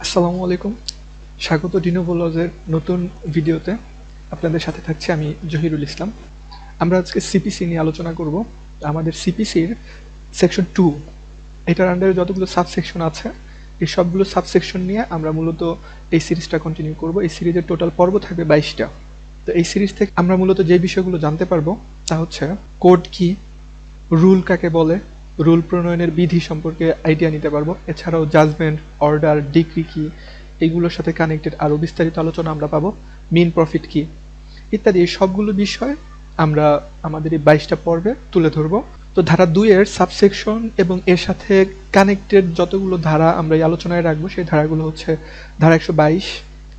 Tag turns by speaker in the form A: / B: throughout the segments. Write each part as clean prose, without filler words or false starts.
A: আসসালামু আলাইকুম, স্বাগত ডিনোভোলজের নতুন ভিডিওতে। আপনাদের সাথে থাকছি আমি জহিরুল ইসলাম। আমরা আজকে সিপিসি নিয়ে আলোচনা করব। আমাদের সিপিসির সেকশন 2, এটার আন্ডারে যতগুলো সাবসেকশন আছে এই সবগুলো সাবসেকশন নিয়ে আমরা মূলত এই সিরিজটা কন্টিনিউ করব। এই সিরিজের টোটাল পর্ব থাকবে 22টা। তো এই সিরিজ থেকে আমরা মূলত যে বিষয়গুলো জানতে পারবো তা হচ্ছে কোড কি, রুল কাকে বলে, রুল প্রণয়নের বিধি সম্পর্কে আইডিয়া নিতে পারবো। এছাড়াও জাজমেন্ট, অর্ডার, ডিক্রি কি, এইগুলোর সাথে কানেক্টেড আরও বিস্তারিত আলোচনা আমরা পাবো। মিন প্রফিট কি ইত্যাদি এই সবগুলো বিষয় আমরা আমাদের এই 22টা পর্বে তুলে ধরবো। তো ধারা 2 এর সাবসেকশন এবং এর সাথে কানেক্টেড যতগুলো ধারা আমরা এই আলোচনায় রাখবো সেই ধারাগুলো হচ্ছে ধারা 122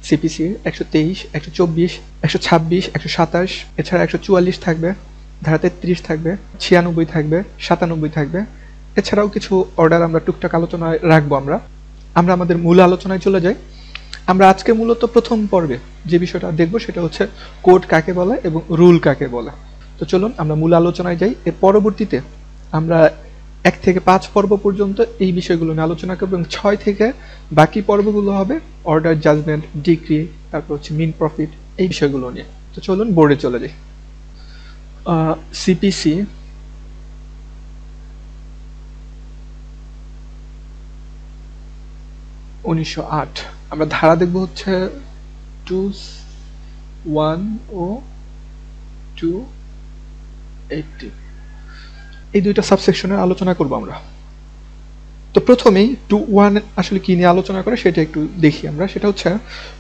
A: সিপিসি, 123, 124, 126, 127, এছাড়া 144 থাকবে, ধারা 33 থাকবে, 96 থাকবে, 97 থাকবে। এছাড়াও কিছু অর্ডার আমরা টুকটাক আলোচনায় রাখবো। আমরা আমাদের মূল আলোচনায় চলে যাই। আমরা আজকে মূলত প্রথম পর্বে যে বিষয়টা দেখব সেটা হচ্ছে কোড কাকে বলে এবং রুল কাকে বলে। তো চলুন আমরা মূল আলোচনায় যাই। এর পরবর্তীতে আমরা 1 থেকে 5 পর্ব পর্যন্ত এই বিষয়গুলো নিয়ে আলোচনা করব এবং 6 থেকে বাকি পর্বগুলো হবে অর্ডার, জাজমেন্ট, ডিক্রি, তারপর হচ্ছে মিন প্রফিট, এই বিষয়গুলো নিয়ে। তো চলুন বোর্ডে চলে যাই। সিপিসি আমরা ধারা দেখব হচ্ছে 21 ও 280, এই দুইটা সাবসেকশনের আলোচনা করব আমরা। তো প্রথমেই 21 আসলে কি নিয়ে আলোচনা করে সেটা একটু দেখি আমরা। সেটা হচ্ছে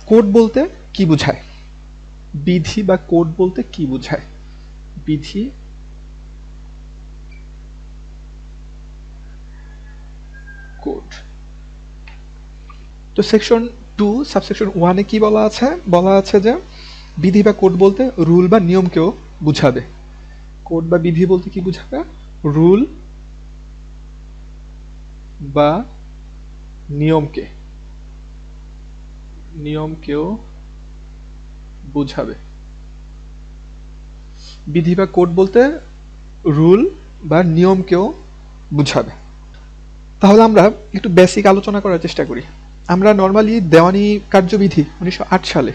A: কোড বলতে কি বোঝায়, বিধি বা কোড বলতে কি বোঝায়। বিধি, কোড। তো সেকশন 2 সাবসেকশন 1 এ কি বলা আছে? বলা আছে যে বিধি বা কোড বলতে রুল বা নিয়মকেও বুঝাবে। কোড বা বিধি বলতে কি বুঝাবে? রুল বা নিয়মকেও বুঝাবে। বিধি বা কোড বলতে রুল বা নিয়মকেও বুঝাবে। তাহলে আমরা একটু বেসিক আলোচনা করার চেষ্টা করি। আমরা নর্মালি দেওয়ানি কার্যবিধি 1908 সালে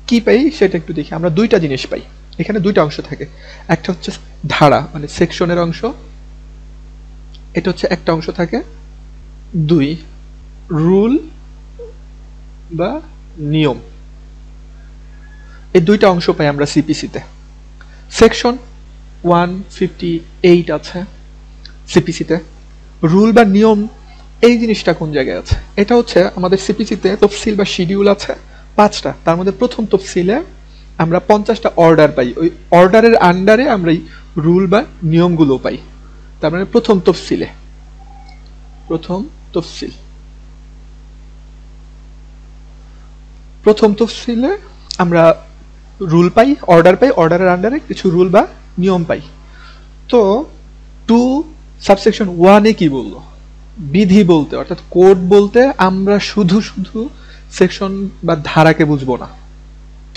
A: কি পাই সেটা একটু দেখি। আমরা দুইটা জিনিস পাই, এখানে দুইটা অংশ থাকে। একটা হচ্ছে ধারা মানে সেকশনের অংশ, এটা হচ্ছে একটা অংশ থাকে। 2 রুল বা নিয়ম, এই দুইটা অংশ পাই আমরা সিপিসিতে। সেকশন 158 আছে সিপিসিতে। রুল বা নিয়ম এই জিনিসটা কোন জায়গায় আছে? এটা হচ্ছে আমাদের সিপিসিতে তফসিল বা শিডিউল আছে 5টা। তার মধ্যে প্রথম তফসিলে আমরা 50টা অর্ডার পাই। ওই অর্ডারের আন্ডারে আমরা এই রুল বা নিয়মগুলো পাই। তার মানে প্রথম তফসিল আমরা রুল পাই, অর্ডারের আন্ডারে কিছু রুল বা নিয়ম পাই। তো 2 সাবসেকশন 1 এ কি বললো? বিধি বলতে অর্থাৎ কোড বলতে আমরা শুধু সেকশন বা ধারাকে বুঝবো না,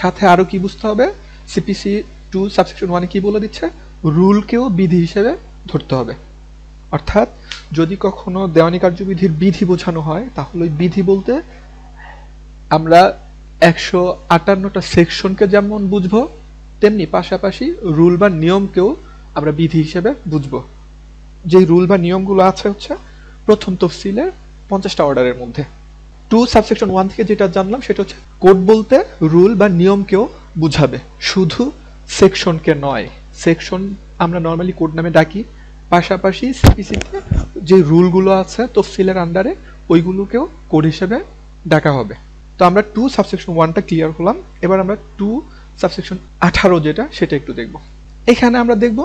A: সাথে আরো কি বুঝতে হবে? সিপিসি 2 সাবসেকশন 1 এ কি বলে দিচ্ছে? রুলকেও বিধি হিসেবে ধরতে হবে। অর্থাৎ যদি কখনো দেওয়ানি কার্যবিধির বিধি বোঝানো হয় তাহলে ওই বিধি বলতে আমরা 158টা সেকশনকে যেমন বুঝবো তেমনি পাশাপাশি রুল বা নিয়মকেও আমরা বিধি হিসেবে বুঝবো। যে রুল বা নিয়মগুলো আছে হচ্ছে প্রথম তফসিলের 50টা অর্ডারের মধ্যে। 2 সাবসেকশন 1 থেকে যেটা জানলাম সেটা হচ্ছে কোড বলতে রুল বা নিয়মকেও বুঝাবে, শুধু সেকশনকে নয়। সেকশন আমরা নর্মালি কোড নামে ডাকি, পাশাপাশি সিপিসিতে যে রুলগুলো আছে তফসিলের আন্ডারে ওইগুলোকেও কোড হিসেবে ডাকা হবে। তো আমরা 2 সাবসেকশন 1টা ক্লিয়ার হলাম। এবার আমরা 2 সাবসেকশন 18 যেটা সেটা একটু দেখব। এখানে আমরা দেখব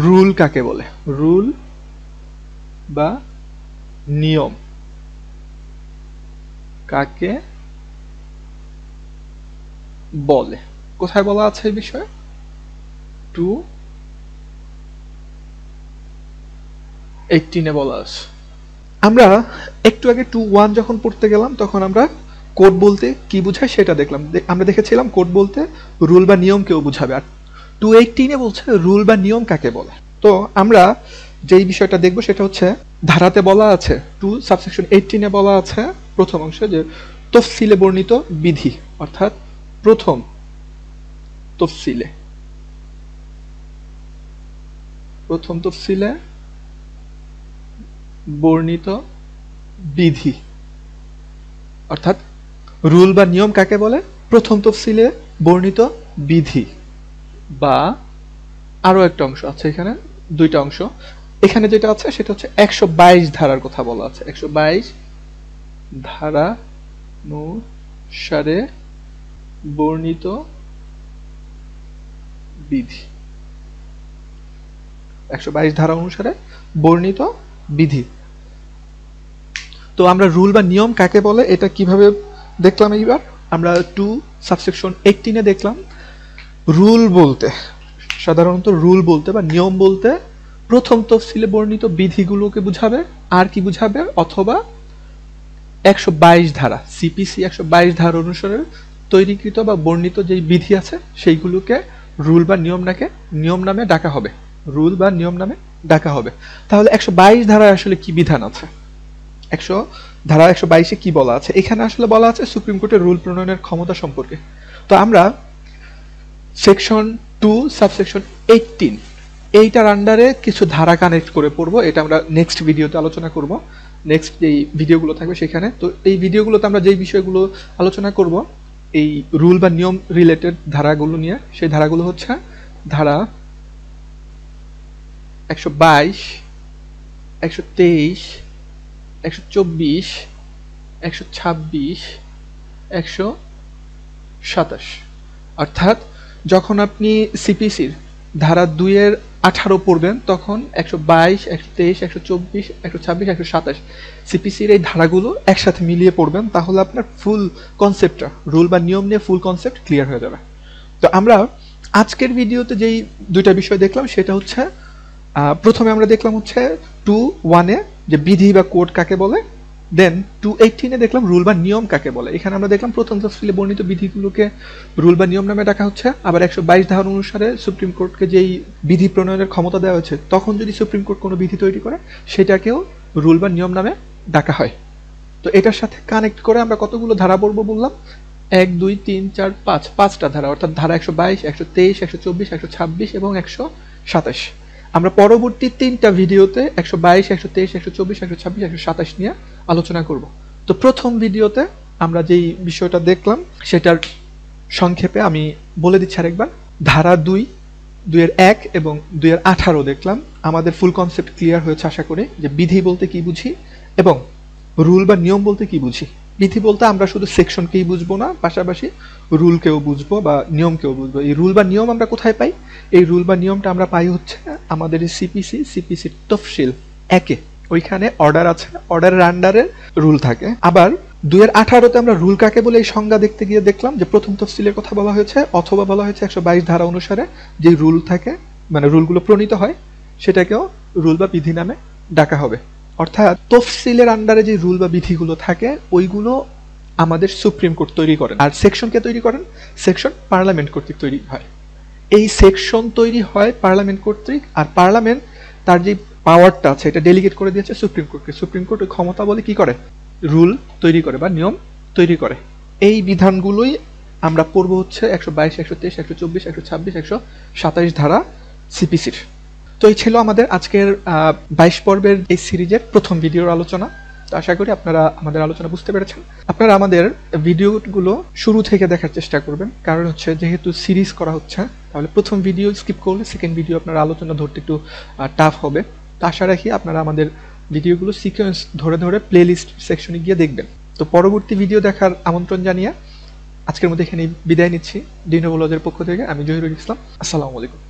A: রুল কাকে বলে, রুল বা নিয়ম কাকে বলে। কোথায় বলা আছে এই বিষয়ে? 218 এ বলা আছে। আমরা একটু আগে 2:1 যখন পড়তে গেলাম তখন আমরা কোড বলতে কি বোঝায় সেটা দেখলাম। আমরা দেখেছিলাম কোড বলতে রুল বা নিয়ম কেউ বুঝাবে, আর 218 এ বলছে রুল বা নিয়ম কাকে বলে। তো আমরা যেই বিষয়টা দেখব সেটা হচ্ছে ধারাতে বলা আছে 2 সাবসেকশন 18 এ বলা আছে প্রথম অংশ যে তফসিলে বর্ণিত বিধি, অর্থাৎ প্রথম তফসিলে বর্ণিত বিধি, অর্থাৎ রুল বা নিয়ম কাকে বলে? প্রথম তফসিলে বর্ণিত বিধি। বা আরো একটা অংশ আছে, এখানে দুইটা অংশ। এখানে যেটা আছে সেটা হচ্ছে 122 ধারার কথা বলা আছে। 122 ধারা অনুসারে বর্ণিত বিধি। 122 ধারা অনুসারে বর্ণিত বিধি। তো আমরা রুল বা নিয়ম কাকে বলে এটা কিভাবে দেখলাম? এইবার আমরা 2 সাবসেকশন 18 দেখলাম রুল বলতে, সাধারণত রুল বলতে বা নিয়ম বলতে প্রথম তফসিলে বর্ণিত বিধিগুলোকে বুঝাবে। আর কি বুঝাবে? অথবা 122 ধারা, সিপিসি 122 ধারা অনুসারে তৈরিকৃত বা বর্ণিত যে বিধি আছে সেইগুলোকে রুল বা নিয়ম নামে ডাকা হবে। রুল বা নিয়ম নামে ডাকা হবে। তাহলে 122 ধারায় আসলে কি বিধান আছে? ধারা 122-এ কি বলা আছে? এখানে আসলে বলা আছে সুপ্রিম কোর্টের রুল প্রণয়নের ক্ষমতা সম্পর্কে। তো আমরা সেকশন 2 সাবসেকশন 18 এইটার আন্ডারে কিছু ধারা কানেক্ট করে পড়বো। এটা আমরা নেক্সট ভিডিওতে আলোচনা করব। নেক্সট যেই ভিডিওগুলো থাকবে সেখানে। তো এই ভিডিওগুলোতে আমরা যেই বিষয়গুলো আলোচনা করব এই রুল বা নিয়ম রিলেটেড ধারাগুলো নিয়ে, সেই ধারাগুলো হচ্ছে ধারা 122, 123, 124, 126, 127। অর্থাৎ যখন আপনি সিপিসির ধারা 2-এর 18 পড়বেন তখন 122, 123, 124, 126, 127 সিপিসির এই ধারাগুলো একসাথে মিলিয়ে পড়বেন, তাহলে আপনার ফুল কনসেপ্টটা রুল বা নিয়ম নিয়ে ফুল কনসেপ্ট ক্লিয়ার হয়ে যাবে। তো আমরা আজকের ভিডিওতে যেই দুইটা বিষয় দেখলাম সেটা হচ্ছে প্রথমে আমরা দেখলাম হচ্ছে 2:1-এ যে বিধি বা কোড কাকে বলে, দেন 2:18-এ দেখলাম রুল বা নিয়ম কাকে বলে। এখানে আমরা দেখলাম প্রথম তফসিলে বর্ণিত বিধিগুলোকে রুল বা নিয়ম নামে ডাকা হচ্ছে। আবার 122 ধারা অনুসারে সুপ্রিম কোর্টকে যেই বিধি প্রণয়নের ক্ষমতা দেওয়া হয়েছে তখন যদি সুপ্রিম কোর্ট কোনো বিধি তৈরি করে সেটাকেও রুল বা নিয়ম নামে ডাকা হয়। তো এটার সাথে কানেক্ট করে আমরা কতগুলো ধারা পড়বো বললাম? 1, 2, 3, 4, 5 5টা ধারা, অর্থাৎ ধারা 122, 123, 124, 126 এবং 127। আমরা পরবর্তী 3টা ভিডিওতে 122, 123, 124, 126, 127 নিয়ে আলোচনা করব। তো প্রথম ভিডিওতে আমরা যেই বিষয়টা দেখলাম সেটার সংক্ষেপে আমি বলে দিচ্ছি আরেকবার। ধারা 2-এর 1 এবং 2-এর 18 দেখলাম। আমাদের ফুল কনসেপ্ট ক্লিয়ার হয়েছে আশা করি, যে বিধি বলতে কি বুঝি এবং রুল বা নিয়ম বলতে কি বুঝি। বিধি বলতে আমরা শুধু সেকশনকেই বুঝবো না, পাশাপাশি রুলকেও বুঝবো বা নিয়মকেও বুঝবো। এই রুল বা নিয়ম আমরা কোথায় পাই? এই রুল বা নিয়মটা আমরা পাই হচ্ছে আমাদের সিপিসির তফসিল 1-এ। ওইখানে অর্ডার আছে, অর্ডারের আন্ডারে রুল থাকে। আবার 2-এর 18-তে আমরা রুল কাকে বলে এই সংজ্ঞা দেখতে গিয়ে দেখলাম যে প্রথম তফসিলের কথা বলা হয়েছে, অথবা বলা হয়েছে 122 ধারা অনুসারে যে রুল থাকে, মানে রুলগুলো প্রণীত হয় সেটাকেও রুল বা বিধি নামে ডাকা হবে। অর্থাৎ তফসিলের আন্ডারে যে রুল বা বিধিগুলো থাকে ওইগুলো আমাদের সুপ্রিম কোর্ট তৈরি করেন। আর সেকশনকে তৈরি করেন? সেকশন পার্লামেন্ট কর্তৃক তৈরি হয়। এই সেকশন তৈরি হয় পার্লামেন্ট কর্তৃক, আর পার্লামেন্ট তার যে পাওয়ারটা আছে এটা ডেলিগেট করে দিয়েছে সুপ্রিম কোর্টকে। সুপ্রিম কোর্ট ওই ক্ষমতা বলে কি করে? রুল তৈরি করে বা নিয়ম তৈরি করে। এই বিধানগুলোই আমরা পড়বো হচ্ছে 122, 123, 124, 126, 127 ধারা সিপিসির। তো এই ছিল আমাদের আজকের 22 পর্বের এই সিরিজের প্রথম ভিডিওর আলোচনা। তো আশা করি আপনারা আমাদের আলোচনা বুঝতে পেরেছেন। আপনারা আমাদের ভিডিওগুলো শুরু থেকে দেখার চেষ্টা করবেন, কারণ হচ্ছে যেহেতু সিরিজ করা হচ্ছে তাহলে প্রথম ভিডিও স্কিপ করলে সেকেন্ড ভিডিও আপনারা আলোচনা ধরতে একটু টাফ হবে। তো আশা রাখি আপনারা আমাদের ভিডিওগুলো সিকোয়েন্স ধরে ধরে প্লেলিস্ট সেকশনে গিয়ে দেখবেন। তো পরবর্তী ভিডিও দেখার আমন্ত্রণ জানিয়ে আজকের মধ্যে এখানে বিদায় নিচ্ছি। ডেনোভো লজের পক্ষ থেকে আমি জহিরুল ইসলাম। আসসালামু আলাইকুম।